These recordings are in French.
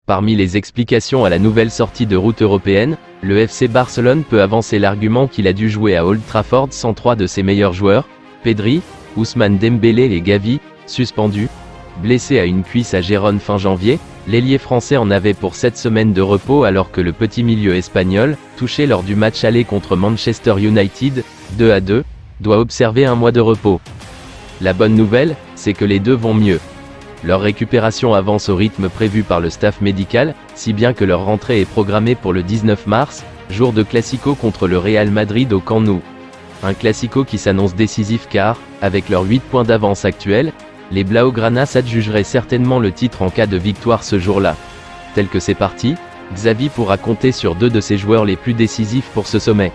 Parmi les explications à la nouvelle sortie de route européenne, le FC Barcelone peut avancer l'argument qu'il a dû jouer à Old Trafford sans 3 de ses meilleurs joueurs, Pedri, Ousmane Dembélé et Gavi, suspendus. Blessé à une cuisse à Gérone fin janvier, l'ailier français en avait pour 7 semaines de repos alors que le petit milieu espagnol, touché lors du match aller contre Manchester United, 2-2, doit observer un mois de repos. La bonne nouvelle, c'est que les deux vont mieux. Leur récupération avance au rythme prévu par le staff médical, si bien que leur rentrée est programmée pour le 19 mars, jour de Classico contre le Real Madrid au Camp Nou. Un Classico qui s'annonce décisif car, avec leurs 8 points d'avance actuels, les Blaugrana s'adjugeraient certainement le titre en cas de victoire ce jour-là. Tel que c'est parti, Xavi pourra compter sur 2 de ses joueurs les plus décisifs pour ce sommet.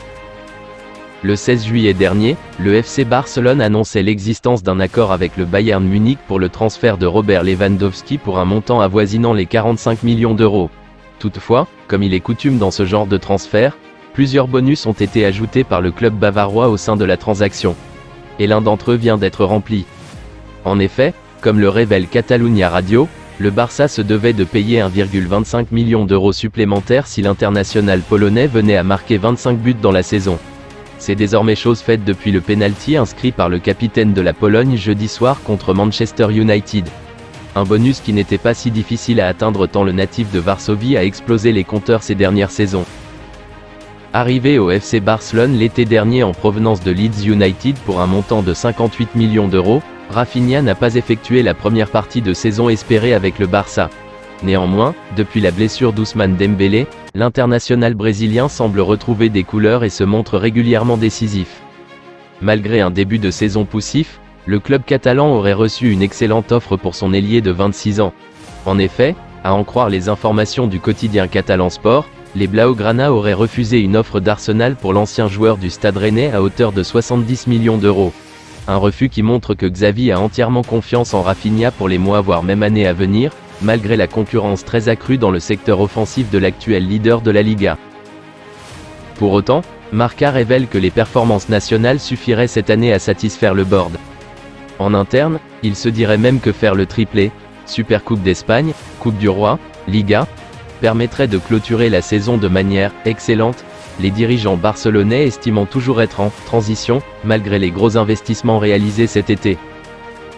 Le 16 juillet dernier, le FC Barcelone annonçait l'existence d'un accord avec le Bayern Munich pour le transfert de Robert Lewandowski pour un montant avoisinant les 45 millions d'euros. Toutefois, comme il est coutume dans ce genre de transfert, plusieurs bonus ont été ajoutés par le club bavarois au sein de la transaction. Et l'un d'entre eux vient d'être rempli. En effet, comme le révèle Catalunya Radio, le Barça se devait de payer 1,25 million d'euros supplémentaires si l'international polonais venait à marquer 25 buts dans la saison. C'est désormais chose faite depuis le pénalty inscrit par le capitaine de la Pologne jeudi soir contre Manchester United. Un bonus qui n'était pas si difficile à atteindre tant le natif de Varsovie a explosé les compteurs ces dernières saisons. Arrivé au FC Barcelone l'été dernier en provenance de Leeds United pour un montant de 58 millions d'euros, Rafinha n'a pas effectué la première partie de saison espérée avec le Barça. Néanmoins, depuis la blessure d'Ousmane Dembélé, l'international brésilien semble retrouver des couleurs et se montre régulièrement décisif. Malgré un début de saison poussif, le club catalan aurait reçu une excellente offre pour son ailier de 26 ans. En effet, à en croire les informations du quotidien Catalan Sport, les Blaugrana auraient refusé une offre d'Arsenal pour l'ancien joueur du Stade Rennais à hauteur de 70 millions d'euros. Un refus qui montre que Xavi a entièrement confiance en Rafinha pour les mois voire même années à venir, malgré la concurrence très accrue dans le secteur offensif de l'actuel leader de la Liga. Pour autant, Marca révèle que les performances nationales suffiraient cette année à satisfaire le board. En interne, il se dirait même que faire le triplé, Supercoupe d'Espagne, Coupe du Roi, Liga, permettrait de clôturer la saison de manière excellente, les dirigeants barcelonais estimant toujours être en transition, malgré les gros investissements réalisés cet été.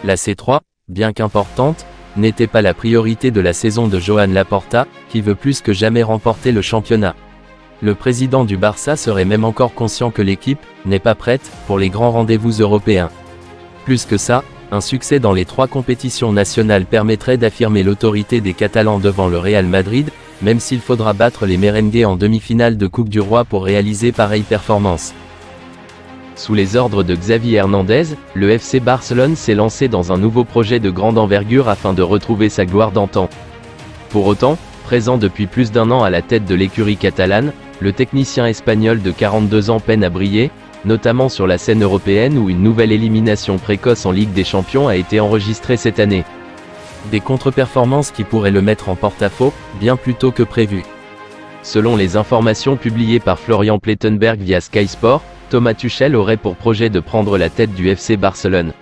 La C3, bien qu'importante, n'était pas la priorité de la saison de Joan Laporta, qui veut plus que jamais remporter le championnat. Le président du Barça serait même encore conscient que l'équipe n'est pas prête pour les grands rendez-vous européens. Plus que ça, un succès dans les 3 compétitions nationales permettrait d'affirmer l'autorité des Catalans devant le Real Madrid, même s'il faudra battre les Merengues en demi-finale de Coupe du Roi pour réaliser pareille performance. Sous les ordres de Xavi Hernandez, le FC Barcelone s'est lancé dans un nouveau projet de grande envergure afin de retrouver sa gloire d'antan. Pour autant, présent depuis plus d'1 an à la tête de l'écurie catalane, le technicien espagnol de 42 ans peine à briller, notamment sur la scène européenne où une nouvelle élimination précoce en Ligue des Champions a été enregistrée cette année. Des contre-performances qui pourraient le mettre en porte-à-faux, bien plus tôt que prévu. Selon les informations publiées par Florian Plettenberg via Sky Sport, Thomas Tuchel aurait pour projet de prendre la tête du FC Barcelone.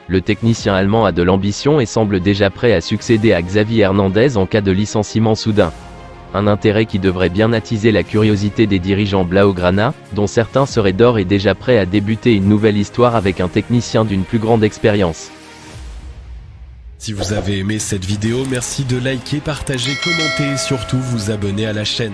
Le technicien allemand a de l'ambition et semble déjà prêt à succéder à Xavi Hernandez en cas de licenciement soudain. Un intérêt qui devrait bien attiser la curiosité des dirigeants Blaugrana, dont certains seraient d'ores et déjà prêts à débuter une nouvelle histoire avec un technicien d'une plus grande expérience. Si vous avez aimé cette vidéo, merci de liker, partager, commenter et surtout vous abonner à la chaîne.